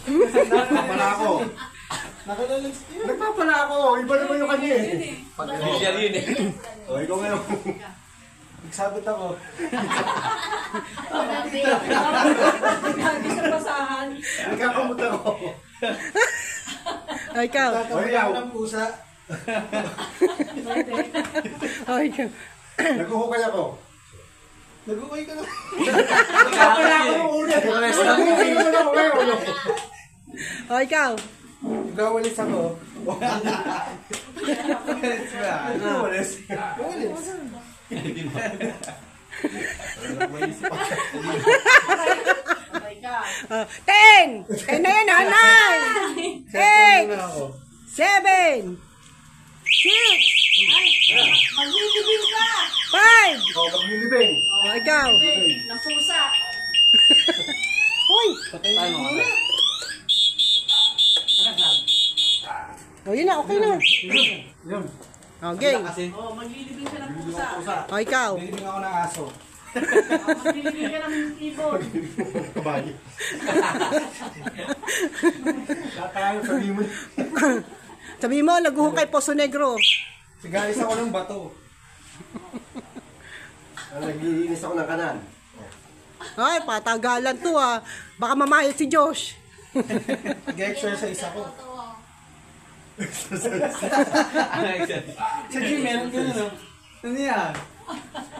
Nagpapala ako. Nagpapala ako. Iba naman yung kanya eh. Pag-official yun eh. O, ikaw ngayon. Nagsabot ako. Nagkagis sa basahan. Nagkakamot ako. O, ikaw. O, ikaw. O, ikaw. Naghuhukay ako. Nag-ukay ka na. Nagpapala ako ng una. Naghuhukay naman ako ngayon. O, ikaw. Nagwawalis ako. Nagwawalis. Ten! Ten na yun, ha? Nine! Eight! Seven! Six! Maglilibing ka! Five! O, maglilibing. O, ikaw. Ng pusa. Hoy! O, yun na. Okay na. Yun. Okay. Oh, maglilibing ka ng pusa. O, ikaw. Nilibing ako ng aso. Maglilibing ka ng ibon. Kabayo. Katayo, sabihin mo. Sabi mo, naghuhukay Poso Negro. Sigalis ako ng bato. Naglilinis ako ng kanan. Ay, patagalan to ah. Baka mamayot si Josh. Nag-exercise ako. Sa gym, meron gano'n, no? Ano yan?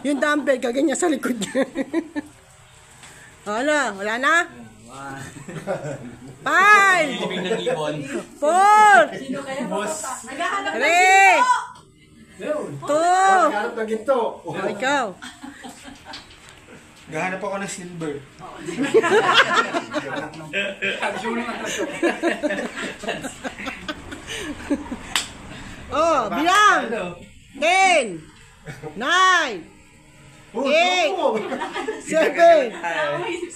Yung dumbbell, gaganyan sa likod niya. Ano? Wala na? Five! Piliping ng ibon. Four! Sino kaya mapunta? Naghahanap ng Three! ginto! Two! Naghanap ng ginto. O, ikaw. Gahanap ako ng silver. Oh, bilang! 10! 9! 8! 7!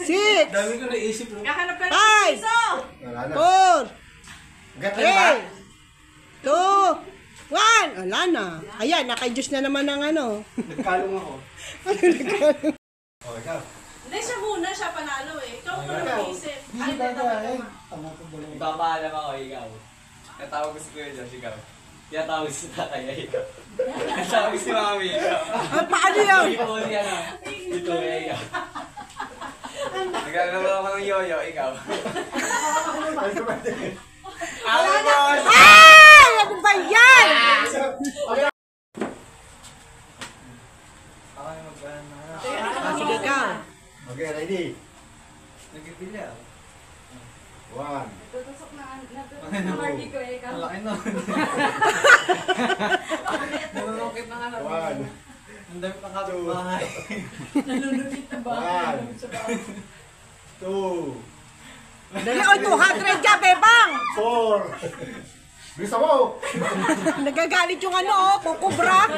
6! Dami ko naisip. Naghahanap ka ng Five! piso! Wala na. 4! Ganda ba? 3! 2! 1! Wala na. Ayan, naka-juice na naman ng ano. Nagkalong ako. O, ikaw. Hindi, siya muna. Siya panalo eh. Ikaw muna mag-iisip. Ay, Hindi tama, ba tama. Tama ko ba? Ipapaalam ako, ikaw. Natawag ko si Kuya Josh, ikaw. Tinatawag si Tatay, ikaw. Natawag si Mami, ikaw. Ah, paano yun? Ito yan ah. Ito yan, ikaw. Naglalaro ako ng yoyo, ikaw. Ay! Ano ba yan? Sige ka. Okay, ready? Nagpipili ako. 1. Tutusok na Marty ko eh. Malaki na. Nanunukit na nga na. 1. Ang dami pang kapit-bahay. Nalulupit na ba? 1. 2. Dali, oy, 200 ka, bebang! 4. Bisa mo! Nagagalit yung ano, oh, kukubra.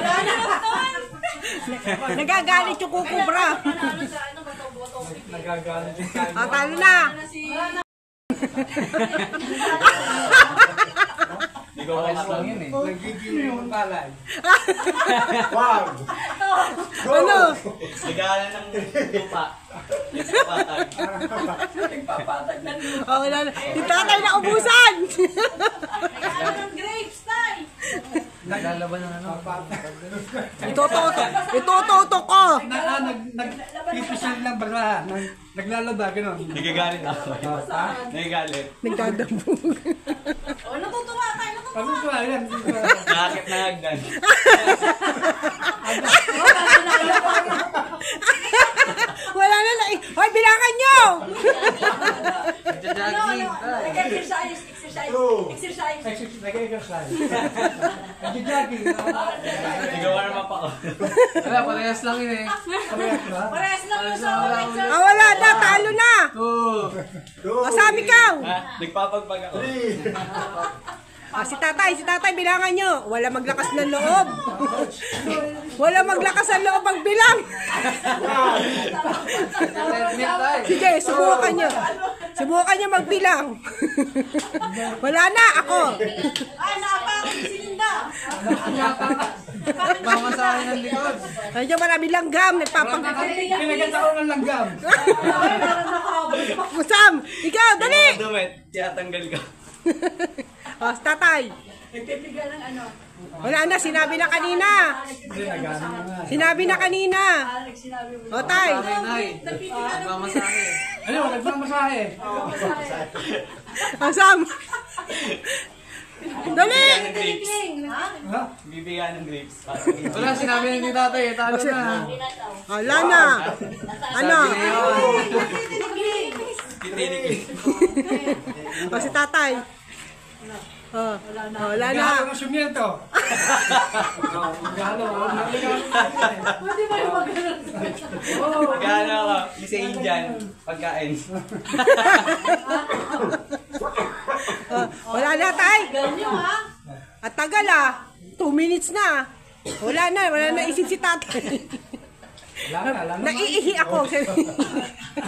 Nagagalit yung kukubra. Panalo sa ano, bato-bato. Nagagalit yung tayo. Ah, talo na. Hindi ko makatawag yun eh. Nagiging yung palay. 1. Ano? Nagalan ng lupa. Nagpapatag. Nagpapatag ng lupa. Oh, wala na. Si tatay na ubusan. Naghahanap ng grapes, tay! Naglalaban ng ano? Itututok ko. Nag-pipisil lang ba? Naglalaba, gano'n. Nagagalit ako. Nagagalit. Nagdadabog. Oh, natutuwa tayo, natutuwa! Ano ba yan? Nakakit na hagdan. Wala na lang. Hoy, bilangan nyo. Nag-exercise, exercise, exercise. Nag-exercise. Nag-jogging. Ikaw na mapako. Wala, parehas lang yun eh. Parehas lang yung sa exercise. Ah, wala na. Talo na. 2. Kasama ikaw. Ha? Nagpapagpag ako. 3. Ah, si tatay, bilangan nyo. Wala maglakas ng loob. Wala maglakas ng loob ang bilang. Sige, subukan nyo. Subukan nyo magbilang. Wala na, ako. Ay, naapakan si Linda. Mama sa akin ng likod. Nandiyan marami langgam. Nagpapag... Pinagat ako ng langgam. Ay, meron nakahabol. Kusam, ikaw, Dali! Yung mga damit, tiyatanggal ka. O, si tatay. Nagpipigan ng ano. Wala na, sinabi na kanina. Sinabi na kanina. Alex, sinabi mo. O, tay. Nay. Nagpipigan ng Nagmamasahe. Ano, nagmamasahe. O, Sam. Dali! Ng grapes. Ha? Bibigyan ng grapes. Wala, sinabi na ni tatay. Talo na. Wala na. Ano? Titinig. O, si tatay. O, wala na. Gano ng sumyento. Gano. Pwede ba yung mag-aral? Gano ako, isa Indian, pagkain. Wala na, tay. Ganyo ha? At tagal 2 minutes na. Wala na isip si tatay. Wala na. Naiihi ako.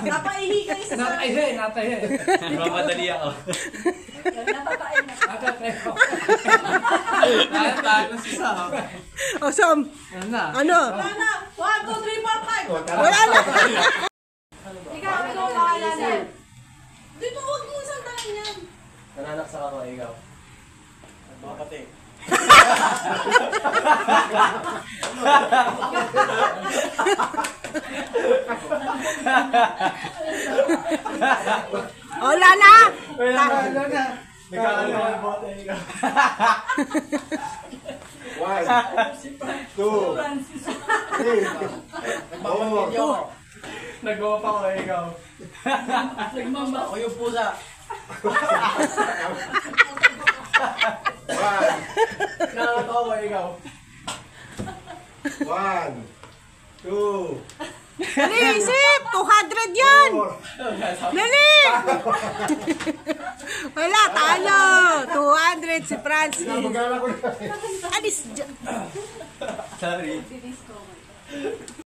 Napaihi kayo sa sarili. Natahe. Mamadali ako. Napapain na. Talo si Sam. O, Sam. Ano na? Ano? Wala na. 1, 2, 3, 4, 5. Wala na. Ikaw bahala na. Dito, huwag mo isang talan yan. Nananaksak ako, ikaw. Mga pati. Wala na. Wala na. Nagkakalo ko yung bote, ikaw. 1, 2, 3, 4. Nagawa pa ko, ikaw. Nagmamba. Ako yung pusa. 1, Nakakatawa, ikaw. 1, 2, Dali, isip. 200 yan. 4. Dali. Wala, talo. 200 si Franz. Magana ko na. Alis dyan. Sorry.